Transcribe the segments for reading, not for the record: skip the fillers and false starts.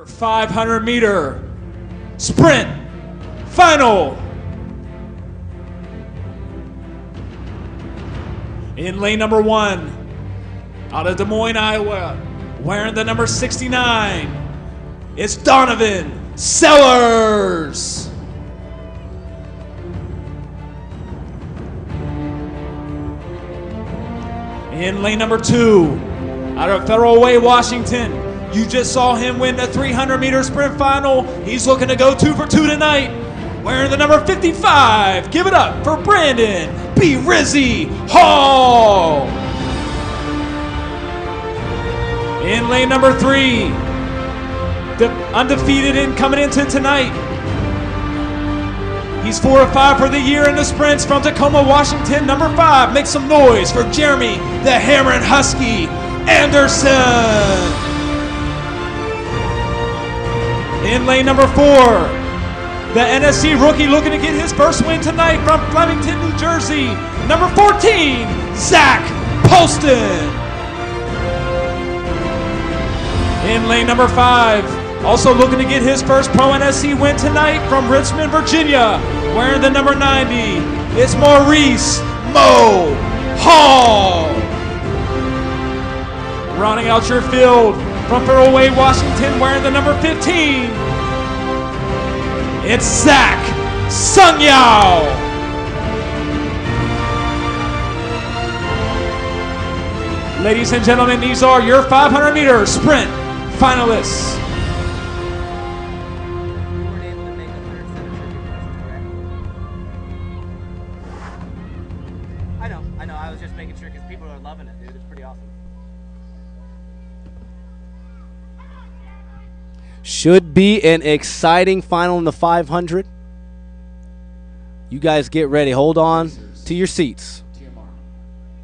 500-meter sprint final. In lane number 1, out of Des Moines, Iowa, wearing the number 69, it's Donovan Sellers. In lane number 2, out of Federal Way, Washington, you just saw him win the 300-meter sprint final. He's looking to go 2 for 2 tonight. Wearing the number 55, give it up for Brandon B. Rizzy Hall. In lane number 3, the undefeated in coming into tonight. He's 4 of 5 for the year in the sprints from Tacoma, Washington. Number 5, make some noise for Jeremy the Hammerin' Husky Anderson. In lane number 4, the NSC rookie looking to get his first win tonight from Flemington, New Jersey. Number 14, Zach Poston. In lane number 5, also looking to get his first Pro NSC win tonight from Richmond, Virginia. Wearing the number 90, it's Maurice Mo Hall. Rounding out your field from Federal Way, Washington, wearing the number 15, it's Zach Sungyao. Ladies and gentlemen, these are your 500-meter sprint finalists. I know. I was just making sure because people are loving it, dude. It's pretty awesome. Should be an exciting final in the 500. You guys get ready. Hold on to your seats.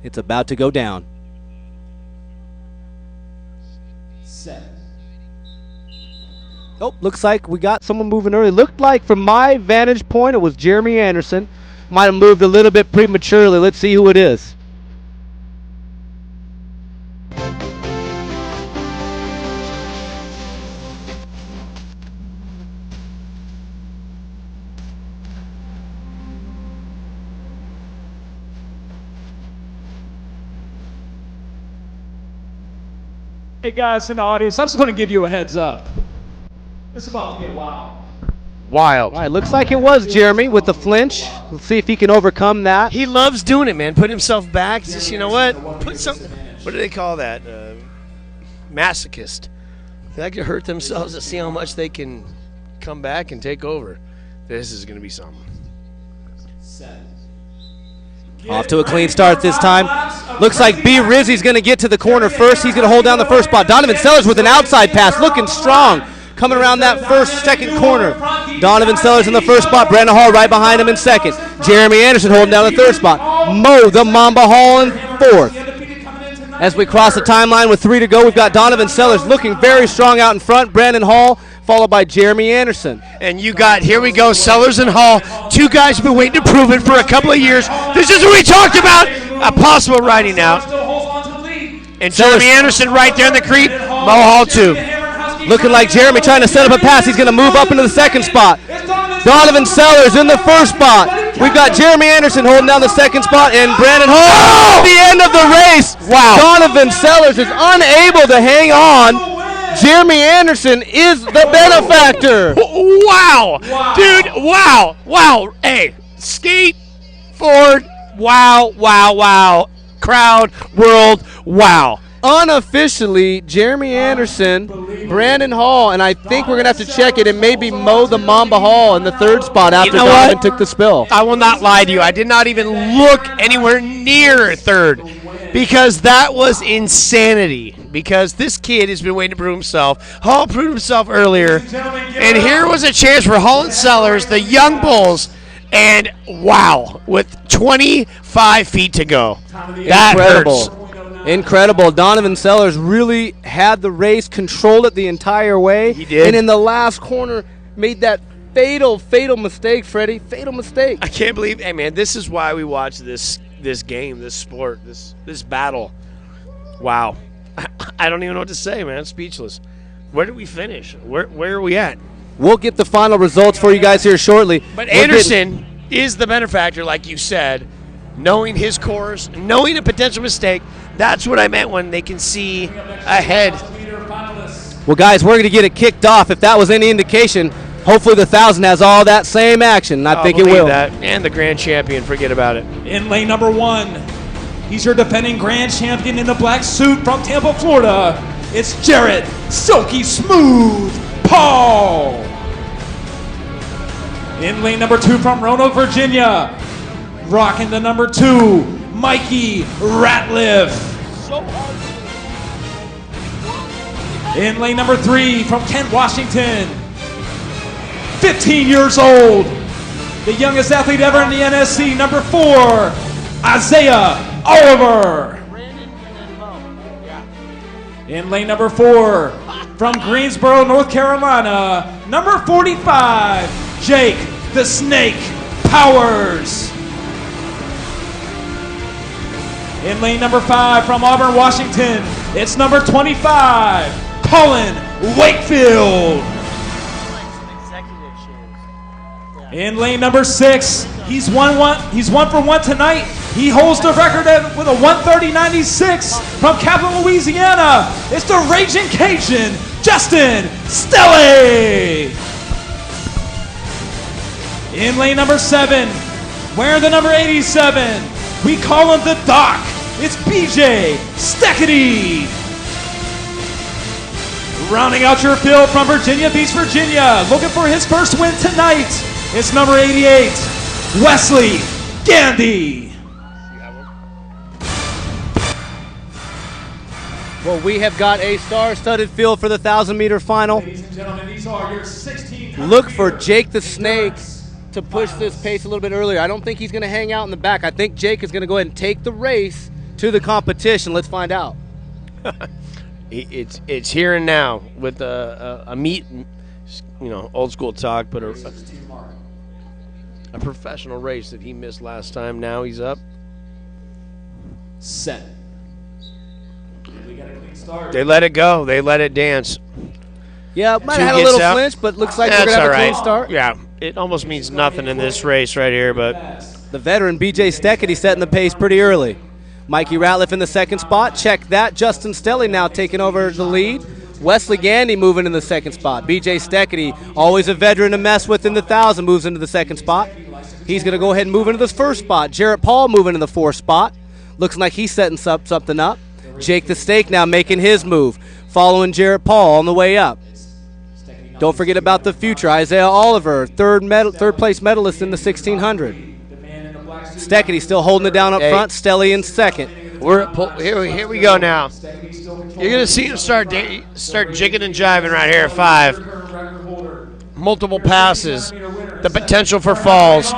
It's about to go down. Set. Oh, looks like we got someone moving early. Looked like from my vantage point it was Jeremy Anderson. Might have moved a little bit prematurely. Let's see who it is. Hey guys in the audience, I'm just going to give you a heads up. It's about to get wild. Wild. All right, looks like it was Jeremy with the flinch. Let's see if he can overcome that. He loves doing it, man. Put himself back. Just, you know what? Put some. What do they call that? Masochist. They like to hurt themselves to see how much they can come back and take over. This is going to be something. Off to a clean start this time. Looks like B. Rizzy's going to get to the corner first. He's going to hold down the first spot. Donovan Sellers with an outside pass, looking strong. Coming around that second corner. Donovan Sellers in the first spot. Brandon Hall right behind him in second. Jeremy Anderson holding down the third spot. Mo the Mamba Hall in fourth. As we cross the timeline with 3 to go, we've got Donovan Sellers looking very strong out in front. Brandon Hall followed by Jeremy Anderson. And you got, here we go, Sellers and Hall. 2 guys have been waiting to prove it for a couple of years. This is what we talked about. A possible riding out. And Jeremy Anderson right there in the creep. Mo Hall too. Looking like Jeremy trying to set up a pass. He's going to move up into the second spot. Donovan Sellers in the first spot. We've got Jeremy Anderson holding down the second spot, and Brandon Hall at the end of the race. Wow. Donovan Sellers is unable to hang on. Jeremy Anderson is the benefactor. Wow. Dude, wow. Wow. Hey, skate forward. Wow, wow, wow. Crowd, world, wow. Unofficially, Jeremy Anderson, Brandon Hall, and I think we're going to have to check it. It may be Mo the Mamba Hall in the third spot after Donovan took the spill. I will not lie to you. I did not even look anywhere near third because that was insanity. Because this kid has been waiting to prove himself. Hall proved himself earlier. And here was a chance for Hall and Sellers, the young bulls, and wow, with 25 feet to go. That hurts. Incredible. Donovan Sellers really had the race, controlled it the entire way. He did. And in the last corner, made that fatal mistake, Freddie. Fatal mistake. I can't believe, hey, man, this is why we watch this game, this sport, this battle. Wow. I don't even know what to say, man. Speechless. Where did we finish? Where are we at? We'll get the final results for you guys here shortly. But Anderson is the benefactor, like you said, knowing his course, knowing a potential mistake. That's what I meant when they can see ahead. Well, guys, we're going to get it kicked off. If that was any indication, hopefully the 1,000 has all that same action, and I think it will. That. And the grand champion, forget about it. In lane number 1, he's your defending grand champion in the black suit from Tampa, Florida. It's Jarrett Silky Smooth Paul. In lane number 2 from Roanoke, Virginia, rocking the number 2, Mikey Ratliff. In lane number 3 from Kent, Washington, 15 years old, the youngest athlete ever in the NSC, number 4, Isaiah Oliver. In lane number 4, from Greensboro, North Carolina, number 45, Jake the Snake Powers. In lane number 5, from Auburn, Washington, it's number 25, Colin Wakefield. In lane number 6, he's one for one tonight. He holds the record with a 1:30.96 from Capital, Louisiana. It's the Raging Cajun, Justin Stelly. In lane number 7, wearing the number 87, we call him the Doc. It's BJ Steckity. Rounding out your field from Virginia Beach, Virginia, looking for his first win tonight, it's number 88, Wesley Gandy. Well, we have got a star-studded field for the 1,000-meter final. Ladies and gentlemen, these are your 16. Look for Jake the Snake to push this pace a little bit earlier. I don't think he's going to hang out in the back. I think Jake is going to go ahead and take the race to the competition. Let's find out. It's here and now with a meet, old school talk, but a professional race that he missed last time. Now he's up. Set. We got a clean start. They let it go. They let it dance. Yeah, might 2 have had a gets little out. flinch, but looks like That's we're going to have all a clean right. start. Yeah, it almost means nothing in this race right here, but The veteran BJ Steckity setting the pace pretty early. Mikey Ratliff in the second spot. Check that. Justin Stelly now taking over the lead. Wesley Gandy moving in the second spot. BJ Steckity, always a veteran to mess with in the 1,000, moves into the second spot. He's going to go ahead and move into the first spot. Jarrett Paul moving in the fourth spot. Looks like he's setting something up. Jake the Snake now making his move, following Jarrett Paul on the way up. Don't forget about the future, Isaiah Oliver, third place medalist in the 1,600. Steckity still holding it down up front. Stelly in second. Here we go now. You're going to see him start jigging and jiving right here at 5. Multiple passes. The potential for falls.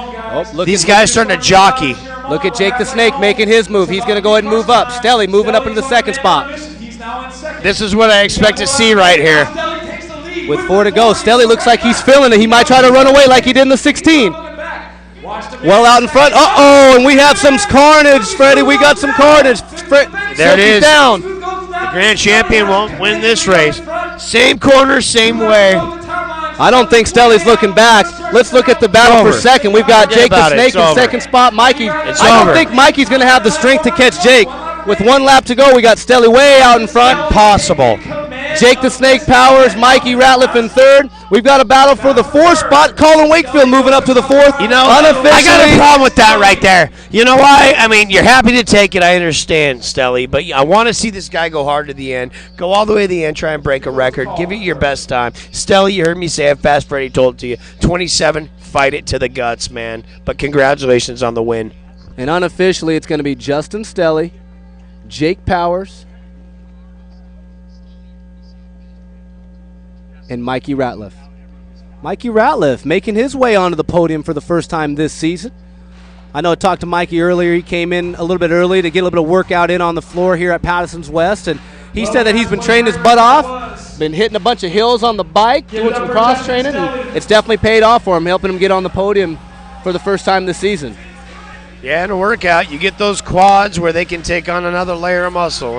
These guys starting to jockey. Look at Jake the Snake making his move. He's going to go ahead and move up. Stelly moving up into the second spot. This is what I expect to see right here. With 4 to go, Stelly looks like he's feeling it. He might try to run away like he did in the 16. Well out in front. Uh-oh, and we have some carnage, Freddie. We got some carnage. There it is. Down. The grand champion won't win this race. Same corner, same way. I don't think Stelly's looking back. Let's look at the battle for second. We've got Jake the Snake in second spot. Mikey. I don't think Mikey's going to have the strength to catch Jake. With 1 lap to go, we got Stelly way out in front. Impossible. Jake the Snake Powers, Mikey Ratliff in third. We've got a battle for the 4th spot. Colin Wakefield moving up to the 4th. I got a problem with that right there. You know why? I mean, you're happy to take it. I understand, Stelly. But I want to see this guy go hard to the end. Go all the way to the end. Try and break a record. Give it your best time. Stelly, you heard me say it fast. Freddie told it to you. 27, fight it to the guts, man. But congratulations on the win. And unofficially, it's going to be Justin Stelly, Jake Powers, and Mikey Ratliff. Mikey Ratliff making his way onto the podium for the first time this season. I know I talked to Mikey earlier. He came in a little bit early to get a little bit of workout in on the floor here at Patterson's West, and he said that he's been training his butt off, been hitting a bunch of hills on the bike, doing some cross training, and it's definitely paid off for him, helping him get on the podium for the first time this season. Yeah, in a workout, you get those quads where they can take on another layer of muscle,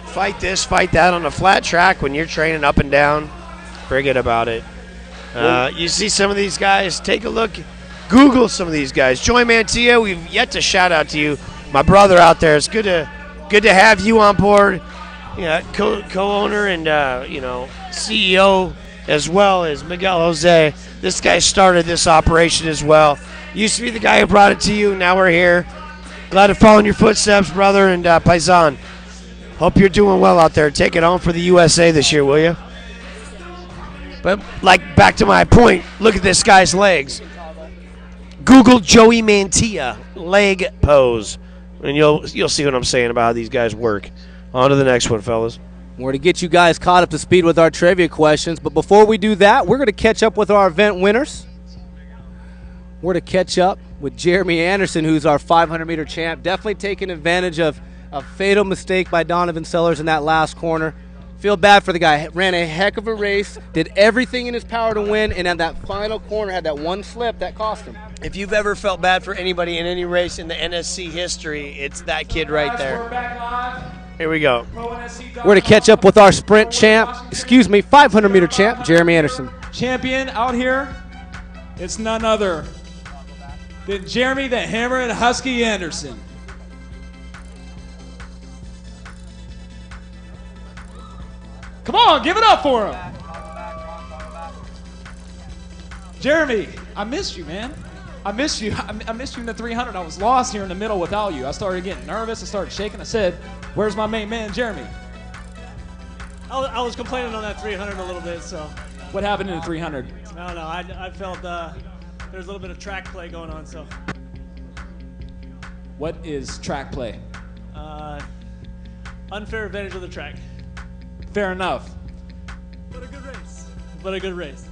fight this, fight that on a flat track when you're training up and down. Forget about it. You see some of these guys, take a look, Google some of these guys. Joey Mantilla, we've yet to shout out to you, my brother out there. It's good to have you on board. Yeah, co-owner and CEO as well as Miguel Jose. This guy started this operation as well. Used to be the guy who brought it to you. Now we're here. Glad to follow in your footsteps, brother, and Paisan. Hope you're doing well out there. Take it home for the USA this year, will you? But back to my point, look at this guy's legs. Google Joey Mantilla leg pose, and you'll see what I'm saying about how these guys work. On to the next one, fellas. We're to get you guys caught up to speed with our trivia questions, but before we do that, we're going to catch up with our event winners. We're to catch up with Jeremy Anderson, who's our 500-meter champ. Definitely taking advantage of a fatal mistake by Donovan Sellers in that last corner. Feel bad for the guy. Ran a heck of a race, did everything in his power to win, and at that final corner had that one slip that cost him. If you've ever felt bad for anybody in any race in the NSC history, it's that kid right there. Here we go. We're to catch up with our sprint champ, 500-meter champ, Jeremy Anderson. Champion out here, it's none other than Jeremy the Hammer and Husky Anderson. Come on, give it up for him. Jeremy, I missed you, man. I missed you. I missed you in the 300. I was lost here in the middle without you. I started getting nervous. I started shaking. I said, where's my main man, Jeremy? I was complaining on that 300 a little bit, so. What happened in the 300? I don't know. I felt there's a little bit of track play going on, so. What is track play? Unfair advantage of the track. Fair enough. But a good race.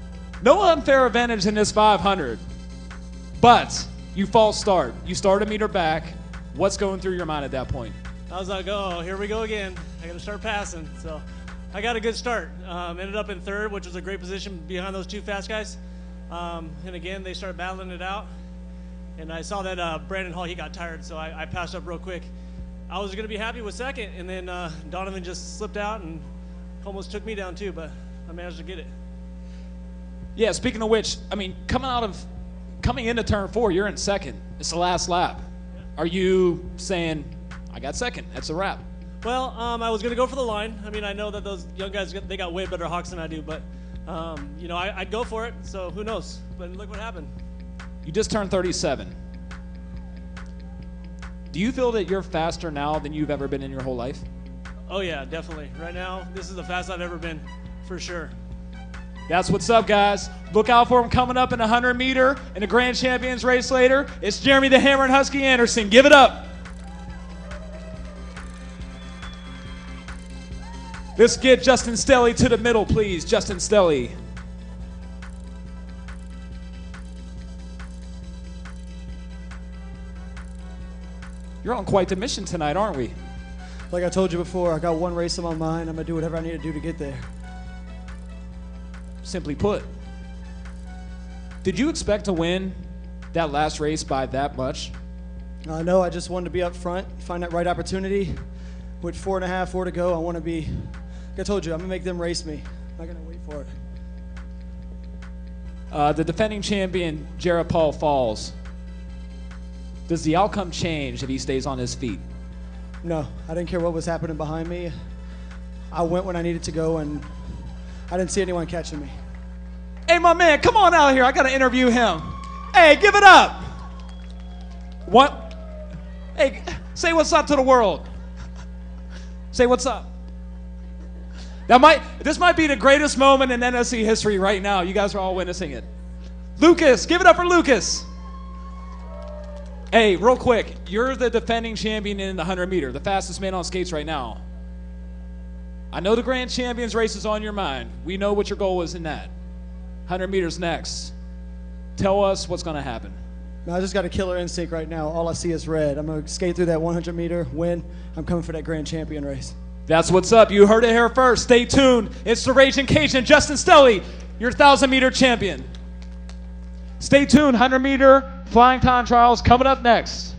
No unfair advantage in this 500. But you false start. You start a meter back. What's going through your mind at that point? I was like, oh, here we go again. I got to start passing. So I got a good start. Ended up in third, which was a great position behind those two fast guys. And again, they started battling it out. And I saw that Brandon Hall, he got tired, so I passed up real quick. I was going to be happy with second, and then Donovan just slipped out and almost took me down too, but I managed to get it. Yeah, speaking of which, I mean, coming into turn 4, you're in second. It's the last lap. Yeah. Are you saying, I got second, that's a wrap? Well, I was going to go for the line. I mean, I know that those young guys, they got way better hawks than I do, but, I'd go for it, so who knows? But look what happened. You just turned 37. Do you feel that you're faster now than you've ever been in your whole life? Oh, yeah, definitely. Right now, this is the fastest I've ever been, for sure. That's what's up, guys. Look out for him coming up in 100-meter in the Grand Champions race later. It's Jeremy the Hammer and Husky Anderson. Give it up. Let's get Justin Stelly to the middle, please. Justin Stelly. You're on quite the mission tonight, aren't we? Like I told you before, I got one race on my mind. I'm going to do whatever I need to do to get there. Simply put. Did you expect to win that last race by that much? No, I just wanted to be up front, find that right opportunity. With 4.5, 4 to go, I want to be, like I told you, I'm going to make them race me. I'm not going to wait for it. The defending champion, Jared Paul Falls. Does the outcome change if he stays on his feet? No, I didn't care what was happening behind me. I went when I needed to go, and I didn't see anyone catching me. Hey, my man, come on out here. I got to interview him. Hey, give it up. What? Hey, say what's up to the world. Say what's up. This might be the greatest moment in NSC history right now. You guys are all witnessing it. Lucas, give it up for Lucas. Hey, real quick, you're the defending champion in the 100-meter, the fastest man on skates right now. I know the Grand Champions race is on your mind. We know what your goal is in that. 100 meters next. Tell us what's going to happen. I just got a killer instinct right now. All I see is red. I'm going to skate through that 100-meter, win. I'm coming for that Grand Champion race. That's what's up. You heard it here first. Stay tuned. It's the Raging Cajun, Justin Stelly, your 1,000-meter champion. Stay tuned. 100-meter flying time trials coming up next.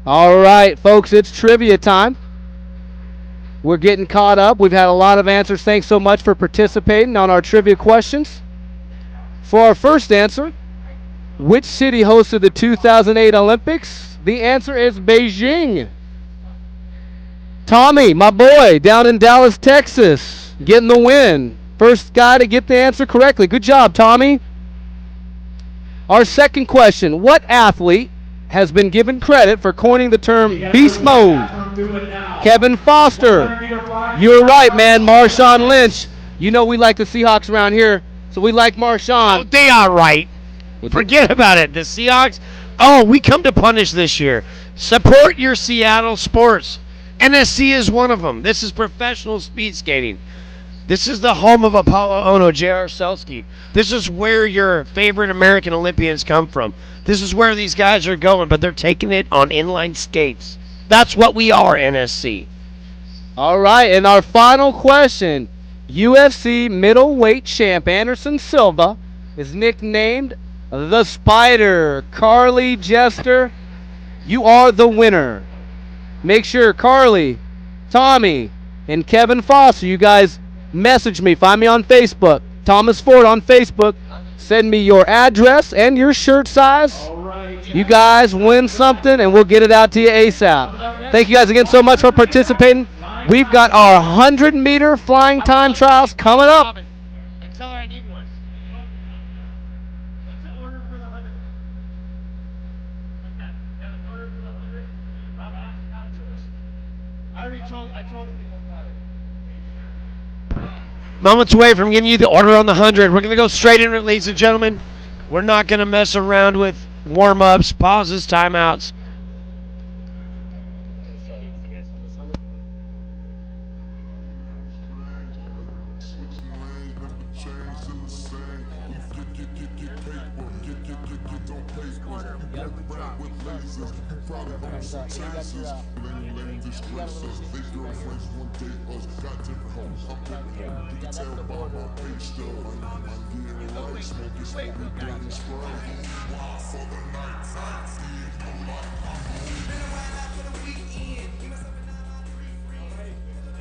All right, folks, it's trivia time. We're getting caught up. We've had a lot of answers. Thanks so much for participating on our trivia questions. For our first answer, which city hosted the 2008 Olympics? The answer is Beijing. Tommy, my boy, down in Dallas, Texas, getting the win. First guy to get the answer correctly. Good job, Tommy. Our second question, what athlete has been given credit for coining the term beast mode? Kevin Foster. You're right, man. Marshawn Lynch. You know we like the Seahawks around here, so we like Marshawn. Oh, they are right. Forget about it. The Seahawks, we come to punish this year. Support your Seattle sports. NSC is one of them. This is professional speed skating. This is the home of Apollo Ono, J.R. Selsky. This is where your favorite American Olympians come from. This is where these guys are going, but they're taking it on inline skates. That's what we are, NSC. All right, and our final question. UFC middleweight champ Anderson Silva is nicknamed the Spider. Carly Jester, you are the winner. Make sure Carly, Tommy, and Kevin Foster, you guys message me. Find me on Facebook. Thomas Ford on Facebook. Send me your address and your shirt size. You guys win something, and we'll get it out to you ASAP. Thank you guys again so much for participating. We've got our 100-meter flying time trials coming up. Tell her I need one. Moments away from giving you the order on the 100. We're going to go straight into it, ladies and gentlemen. We're not going to mess around with warm-ups, pauses, timeouts.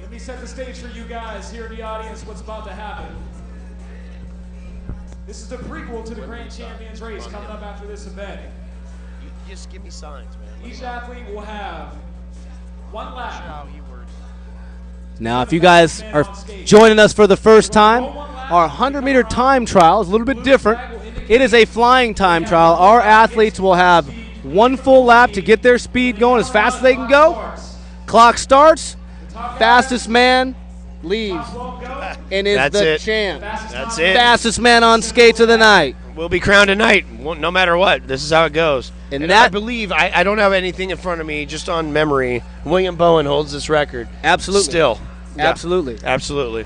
Let me set the stage for you guys here in the audience what's about to happen. This is the prequel to the Grand Champions race coming up after this event. You just give me signs, man. Each athlete will have one lap. Now, if you guys are joining us for the first time, our 100-meter time trial is a little bit different. It is a flying time trial. Our athletes will have one full lap to get their speed going as fast as they can go. Clock starts. Fastest man leaves and is the champ. That's it. Fastest man on skates of the night. We'll be crowned tonight, no matter what. This is how it goes. And I believe, I don't have anything in front of me, just on memory, William Bowen holds this record. Absolutely. Still. Yeah. Absolutely. Absolutely.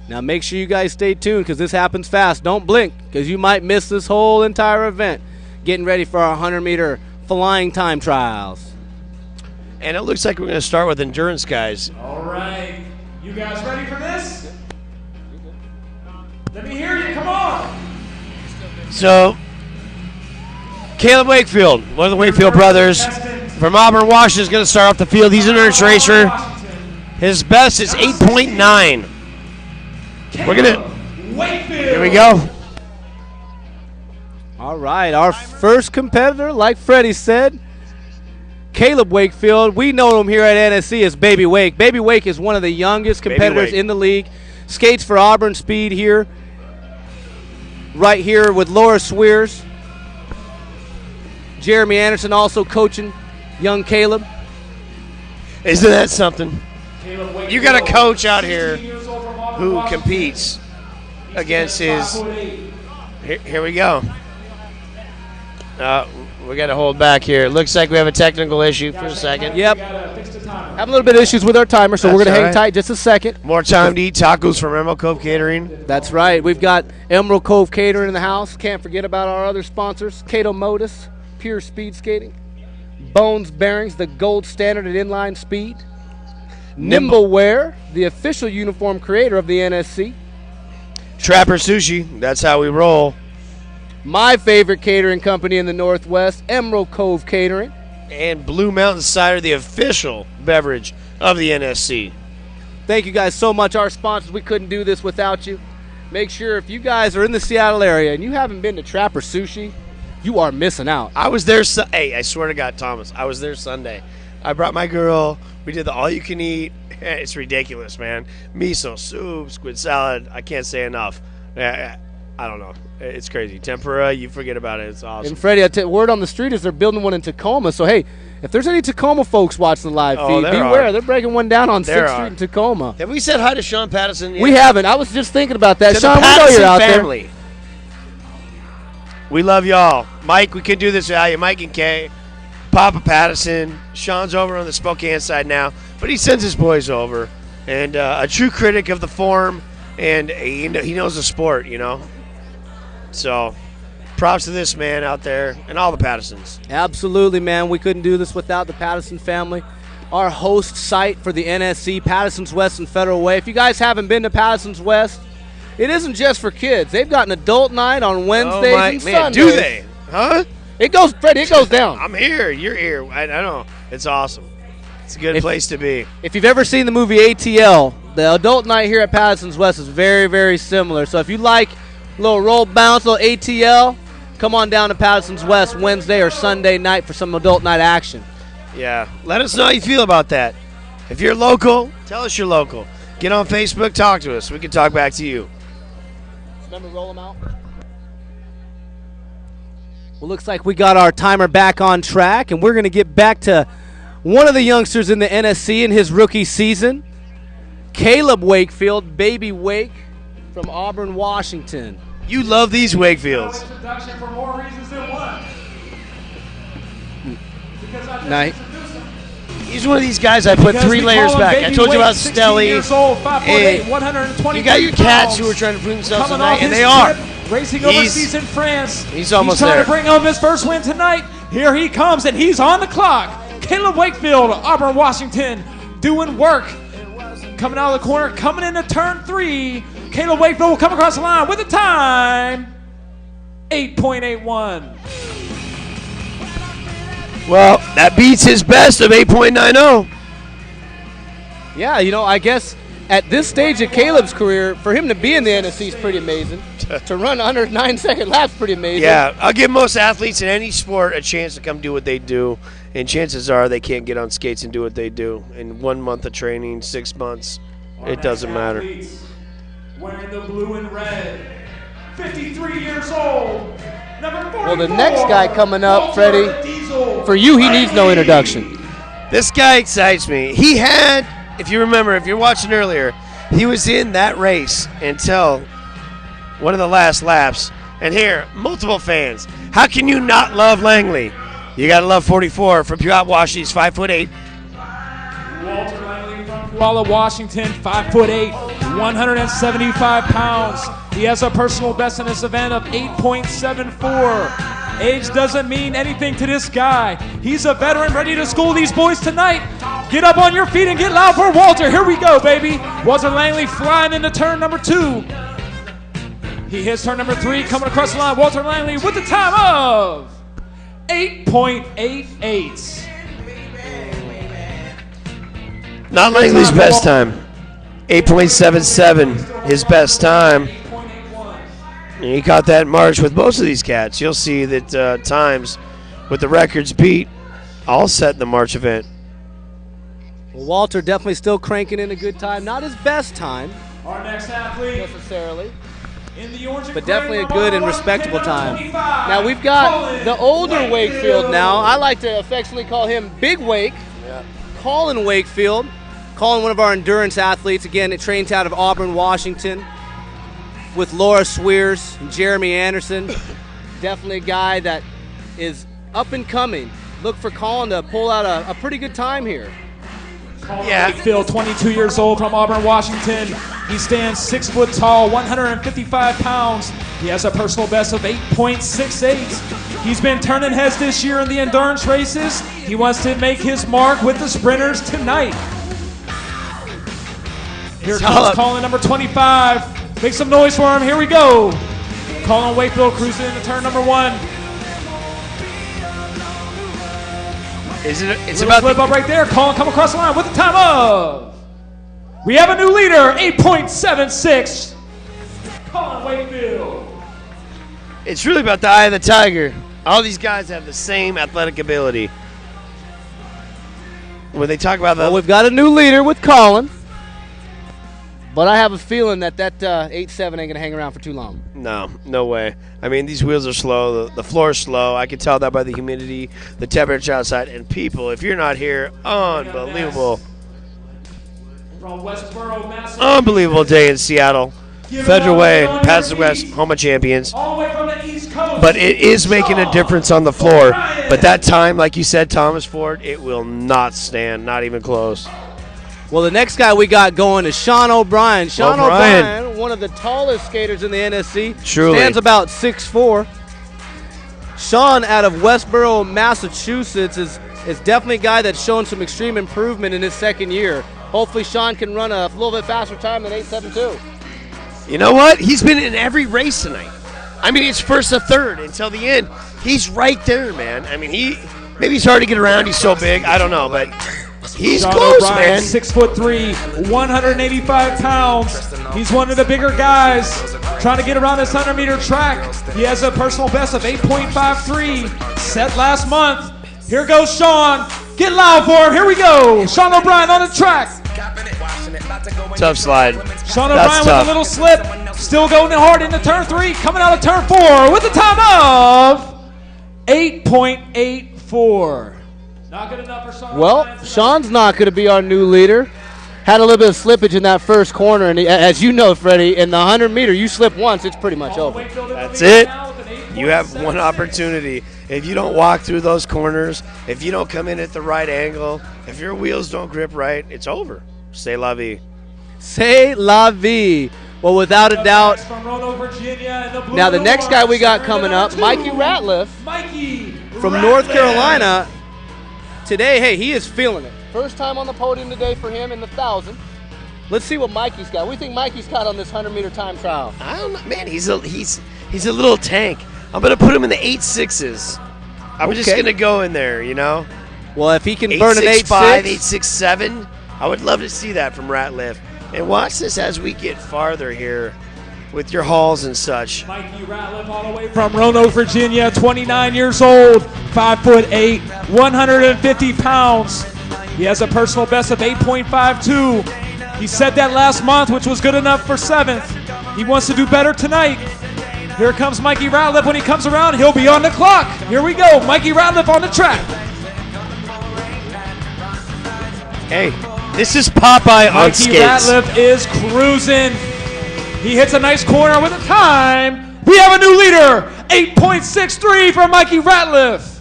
Now make sure you guys stay tuned because this happens fast. Don't blink because you might miss this whole entire event. Getting ready for our 100-meter flying time trials. And it looks like we're going to start with endurance guys. All right. You guys ready for this? Let me hear you. Come on. So, Caleb Wakefield, one of the Wakefield brothers from Auburn, Washington, is going to start off the field. He's an endurance racer. His best is 8.9. We're going to, here we go. All right, our first competitor, like Freddie said, Caleb Wakefield. We know him here at NSC as Baby Wake. Baby Wake is one of the youngest competitors in the league. Skates for Auburn Speed here. Right here with Laura Swears. Jeremy Anderson also coaching young Caleb. Isn't that something? You got a coach out here who competes against his. Here we go. We got to hold back here. It looks like we have a technical issue for a second. Yep. Have a little bit of issues with our timer, so we're going to hang tight just a second. More time to eat tacos from Emerald Cove Catering. That's right. We've got Emerald Cove Catering in the house. Can't forget about our other sponsors. Cato Modus, Pure Speed Skating. Bones Bearings, the gold standard at inline speed. Nimbleware, the official uniform creator of the NSC. Trapper Sushi, that's how we roll. my favorite catering company in the Northwest, Emerald Cove Catering. And Blue Mountain Cider, the official beverage of the NSC. Thank you guys so much. Our sponsors, we couldn't do this without you. Make sure if you guys are in the Seattle area and you haven't been to Trapper Sushi, you are missing out. I was there. Hey, I swear to God, Thomas, I was there Sunday. I brought my girl. We did the all-you-can-eat. It's ridiculous, man. Miso soup, squid salad. I can't say enough. I don't know. It's crazy. Tempura, you forget about it. It's awesome. And Freddie, word on the street is they're building one in Tacoma. So, hey, if there's any Tacoma folks watching the live feed, beware. They're breaking one down on 6th Street in Tacoma. Have we said hi to Sean Patterson yet? We haven't. I was just thinking about that. To Sean, the we know you're out family. there. We love y'all. Mike, we couldn't do this without you. Mike and Kay, Papa Patterson. Sean's over on the Spokane side now, but he sends his boys over. And a true critic of the form, and he knows the sport, you know. So props to this man out there and all the Pattersons. Absolutely, man. We couldn't do this without the Patterson family. Our host site for the NSC, Patterson's West and Federal Way. If you guys haven't been to Patterson's West, it isn't just for kids. They've got an adult night on Wednesdays and Sundays. Do they? Huh? It goes, Freddie, it goes down. I'm here. You're here. I know. It's awesome. It's a good place to be. If you've ever seen the movie ATL, the adult night here at Patterson's West is very, very similar. So if you like a little roll bounce, a little ATL, come on down to Patterson's West Wednesday or Sunday night for some adult night action. Yeah. Let us know how you feel about that. If you're local, tell us you're local. Get on Facebook, talk to us. We can talk back to you. Remember, roll them out. Well, looks like we got our timer back on track, and we're going to get back to one of the youngsters in the NSC in his rookie season, Caleb Wakefield, baby Wake from Auburn, Washington. You love these Wakefields. Introduction for more reasons than one. Because I just Night. introduced him. He's one of these guys I put Because 3 we layers call him back. I Baby told you Wake, about 16 Stelly. years old, 5'8", Hey, 120 you got your cats pounds. who are trying to prove themselves Coming tonight, off and his they are. trip, racing He's- overseas in France. he's almost trying there. to bring home his first win tonight. Here he comes, and he's on the clock. Caleb Wakefield, Auburn, Washington, doing work. Coming out of the corner, coming into turn 3. Caleb Wakefield will come across the line with a time 8.81. Well, that beats his best of 8.90. Yeah, you know, I guess at this stage of Caleb's career, for him to be in the NSC is pretty amazing. To run under 9-second laps, pretty amazing. Yeah, I'll give most athletes in any sport a chance to come do what they do, and chances are they can't get on skates and do what they do in 1 month of training, 6 months. It doesn't matter. Athletes wearing the blue and red, 53 years old, number 44. Well, the next guy coming up, Walter Freddie, Diesel. for you, he needs no introduction. This guy excites me. He had, if you remember, if you're watching earlier, he was in that race until one of the last laps. And here, multiple fans. How can you not love Langley? You got to love 44 from Puyallup, he's 5'8". Walter Langley from Puyallup, Washington, 5'8", 175 pounds. He has a personal best in this event of 8.74. Age doesn't mean anything to this guy. He's a veteran ready to school these boys tonight. Get up on your feet and get loud for Walter. Here we go, baby. Walter Langley flying into turn number 2. He hits turn number 3, coming across the line. Walter Langley with the time of 8.88. Not Langley's best time. 8.77, his best time. And he caught that in March with most of these cats. You'll see that times with the records beat all set in the March event. Well, Walter definitely still cranking in a good time. Not his best time, Our next athlete necessarily, in the orange and but gray definitely a from good and Auburn, respectable number time. 25, Now, we've got Colin the older Wakefield now. I Wakefield. like to affectionately call him Big Wake. Colin Wakefield. Colin, one of our endurance athletes. Again, it trains out of Auburn, Washington, with Laura Swears and Jeremy Anderson. Definitely a guy that is up and coming. Look for Colin to pull out a pretty good time here. Yeah. Wakefield, 22 years old from Auburn, Washington. He stands 6 foot tall, 155 pounds. He has a personal best of 8.68. He's been turning heads this year in the endurance races. He wants to make his mark with the sprinters tonight. Here comes Colin, number 25. Make some noise for him. Here we go. Colin Wakefield cruising into turn number 1. It's Little about slip up right there. Colin come across the line with the time of. We have a new leader, 8.76. Colin Wakefield. It's really about the eye of the tiger. All these guys have the same athletic ability. When they talk about Well, we've got a new leader with Colin. But I have a feeling that 8.7 ain't going to hang around for too long. No way. I mean, these wheels are slow. The floor is slow. I can tell that by the humidity, the temperature outside, and people. If you're not here, unbelievable. From Westboro, Massachusetts. Unbelievable day in Seattle. Federal Way, past the West, home of champions. All the way from the East Coast. But it is making a difference on the floor. But that time, like you said, Thomas Ford, it will not stand, not even close. Well, the next guy we got going is Sean O'Brien. Sean O'Brien. O'Brien, one of the tallest skaters in the NSC. Truly. Stands about 6'4". Sean out of Westboro, Massachusetts is definitely a guy that's shown some extreme improvement in his second year. Hopefully Sean can run a little bit faster time than 8.72. You know what? He's been in every race tonight. I mean, it's first to third until the end. He's right there, man. I mean, maybe he's hard to get around. He's so big. I don't know, but he's Sean close, O'Brien, man. 6'3", 185 pounds. He's one of the bigger guys trying to get around this 100-meter track. He has a personal best of 8.53 set last month. Here goes Sean. Get loud for him. Here we go. Sean O'Brien on the track. Tough slide. Sean That's O'Brien with tough. a little slip. Still going hard into turn 3. Coming out of turn 4 with a time of 8.84. Not good enough for Sean Well, O'Brien. Sean's not going to be our new leader. Had a little bit of slippage in that first corner, and as you know, Freddie, in the 100-meter, you slip once, it's pretty much over. That's it. You have one opportunity. If you don't walk through those corners, if you don't come in at the right angle, if your wheels don't grip right, it's over. C'est la vie. C'est la vie. Well, without a doubt. From Roanoke, Virginia, and the blue Now, the and next guy we got coming up, two, Mikey Ratliff Mikey from North Carolina. Today, hey, he is feeling it. First time on the podium today for him in the 1,000. Let's see what Mikey's got. What do you think Mikey's got on this 100-meter time trial? I don't know, man. He's a little tank. I'm gonna put him in the 8.6s. I'm just Okay. gonna go in there, you know. Well, if he can burn an 8.65, 8.6. 8.67. I would love to see that from Ratliff. And watch this as we get farther here with your hauls and such. Mikey Ratliff all the way from Roanoke, Virginia, 29 years old, 5'8", 150 pounds. He has a personal best of 8.52. He said that last month, which was good enough for 7th. He wants to do better tonight. Here comes Mikey Ratliff. When he comes around, he'll be on the clock. Here we go. Mikey Ratliff on the track. Hey, this is Popeye on Mikey skates. Ratliff is cruising. He hits a nice corner with a time. We have a new leader, 8.63 for Mikey Ratliff.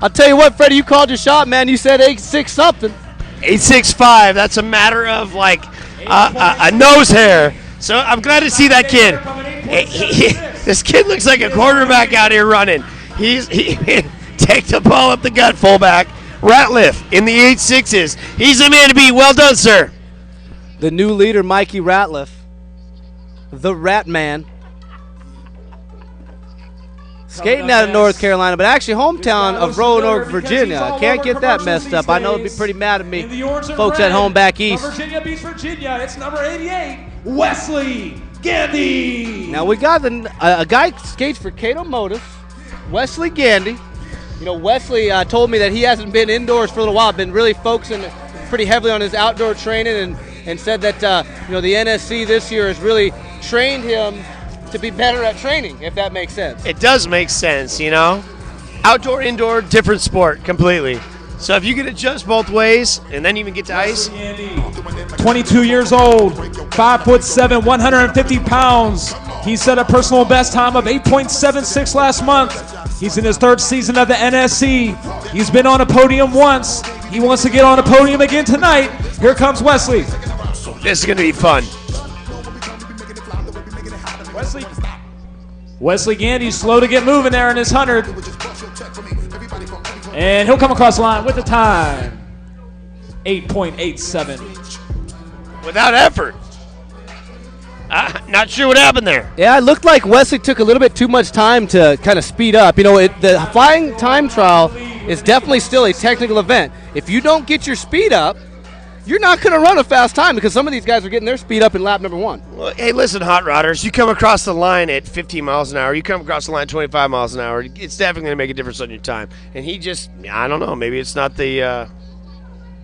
I'll tell you what, Freddie, you called your shot, man. You said 8.6 something. 8.65. That's a matter of like a nose hair. So I'm glad to see that kid. This kid looks like a quarterback out here running. He take the ball up the gut, fullback. Ratliff in the 8.6s. He's a man to beat. Well done, sir. The new leader, Mikey Ratliff, the Rat Man. Skating out of North Carolina, but actually hometown of Roanoke, Virginia. Can't get that messed up. I know it'd be pretty mad at me, folks at home back east. Virginia beats Virginia. It's number 88, Wesley Gandy. Now we got a guy skates for Cato Motors, Wesley Gandy. You know, Wesley told me that he hasn't been indoors for a little while, been really focusing pretty heavily on his outdoor training, and said that the NSC this year has really trained him to be better at training, if that makes sense. It does make sense, you know. Outdoor, indoor, different sport completely. So if you can adjust both ways and then even get to ice. 22 years old, 5'7", 150 pounds. He set a personal best time of 8.76 last month. He's in his 3rd season of the NSC. He's been on a podium once. He wants to get on a podium again tonight. Here comes Wesley. This is going to be fun. Wesley Gandy's slow to get moving there in his 100. And he'll come across the line with the time. 8.87. Without effort. Not sure what happened there. Yeah, it looked like Wesley took a little bit too much time to kind of speed up. You know, the flying time trial is definitely still a technical event. If you don't get your speed up, you're not going to run a fast time because some of these guys are getting their speed up in lap number 1. Well, hey, listen, Hot Rodders, you come across the line at 15 miles an hour, you come across the line at 25 miles an hour, it's definitely going to make a difference on your time. And he just, I don't know, maybe it's not the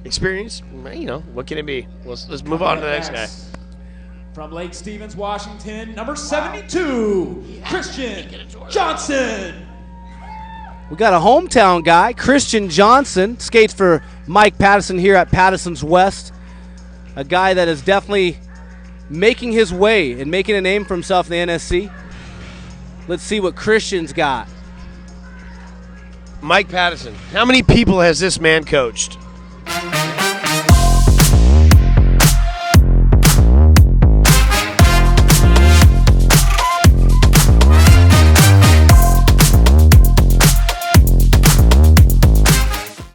experience. You know, what can it be? Let's move on to the next guy. From Lake Stevens, Washington, number 72, Christian Johnson. We got a hometown guy, Christian Johnson, skates for Mike Pattison here at Pattison's West. A guy that is definitely making his way and making a name for himself in the NSC. Let's see what Christian's got. Mike Pattison. How many people has this man coached?